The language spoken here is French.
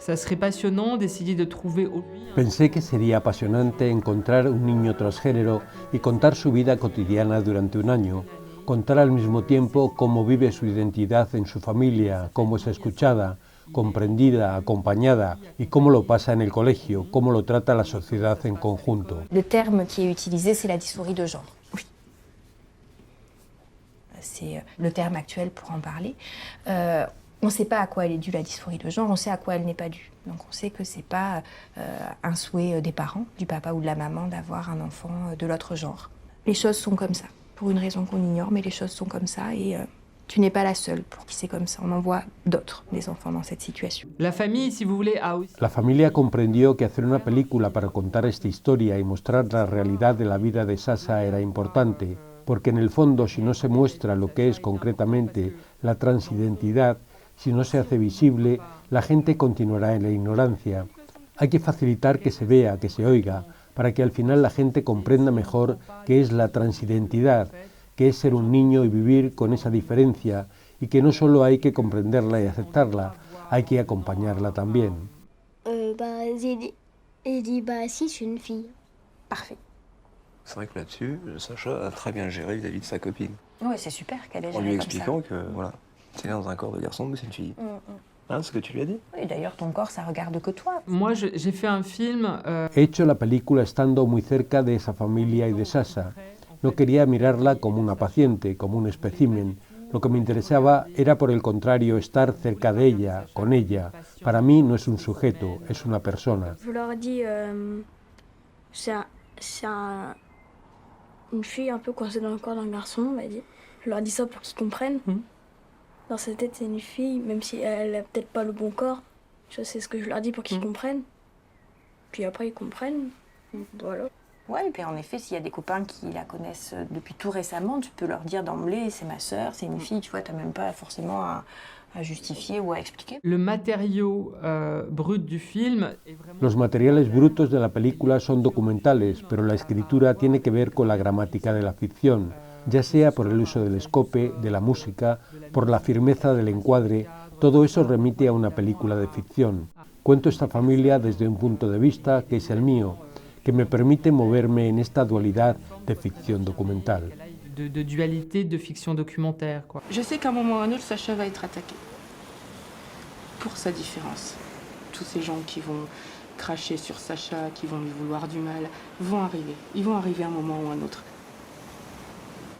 Ça serait passionnant d'essayer de trouver au lui... Pensé que sería apasionante encontrar un niño transgénero y contar su vida cotidiana durante un año, contar al mismo tiempo cómo vive su identidad en su familia, cómo es escuchada, comprendida, acompañada y cómo lo pasa en el colegio, cómo lo trata la sociedad en conjunto. Le terme qui est utilisé, c'est la dysphorie de genre. Oui. C'est le terme actuel pour en parler. On ne sait pas à quoi elle est due la dysphorie de genre, on sait à quoi elle n'est pas due. Donc on sait que c'est pas un souhait des parents, du papa ou de la maman, d'avoir un enfant de l'autre genre. Les choses sont comme ça, pour une raison qu'on ignore, mais les choses sont comme ça et tu n'es pas la seule pour qui c'est comme ça. On en voit d'autres, des enfants dans cette situation. La famille, si vous voulez, a aussi... La familia comprendió que hacer una película para contar esta historia y mostrar la realidad de la vida de Sasha era importante, porque en el fondo, si no se muestra lo que es concretamente la transidentidad, si no se hace visible, la gente continuará en la ignorancia. Hay que facilitar que se vea, que se oiga, para que al final la gente comprenda mejor qué es la transidentidad, qué es ser un niño y vivir con esa diferencia, y que no solo hay que comprenderla y aceptarla, hay que acompañarla también. J'ai dit, bah si, je suis une fille. Parfait. C'est vrai que là-dessus, Sacha a très bien géré vis-à-vis de sa copine. Oui, c'est super qu'elle ait En géré lui comme ça. expliquant que, voilà, c'est né dans un corps de garçon, mais c'est une fille. Hein, c'est ce que tu lui as dit? Oui, d'ailleurs, ton corps, ça regarde que toi. Moi, j'ai fait un film... He hecho la película estando muy cerca de esa familia y de Sasha. No quería mirarla como una paciente, como un espécimen. Lo que me interesaba era, por el contrario, estar cerca de ella, con ella. Para mí no es un sujeto, es una persona. Je leur dis, c'est une fille un peu coincée dans le corps d'un garçon, on va dire. Je leur dis ça pour qu'ils comprennent. Dans sa tête, c'est une fille, même si elle a peut-être pas le bon corps. Ça, c'est ce que je leur dis pour qu'ils comprennent. Puis après, ils comprennent. Voilà. Ouais, et puis en effet, s'il y a des copains qui la connaissent depuis tout récemment, tu peux leur dire d'emblée, c'est ma sœur, c'est une fille, tu vois, t'as même pas forcément à justifier ou à expliquer. Le matériau brut du film est vraiment... Los materiales brutos de la película son documentales, pero la escritura tiene que ver con la gramática de la ficción, ya sea por el uso del escope, de la música, por la firmeza del encuadre. Todo eso remite a una película de ficción. Cuento esta familia desde un punto de vista que es el mío, que me permite moverme en esta dualidad de ficción documental. De dualité de fiction documentaire, quoi. Je sais qu'à un moment ou à un autre, Sacha va être attaqué. Pour sa différence. Tous ces gens qui vont cracher sur Sacha, qui vont lui vouloir du mal, vont arriver. Ils vont arriver à un moment ou à un autre.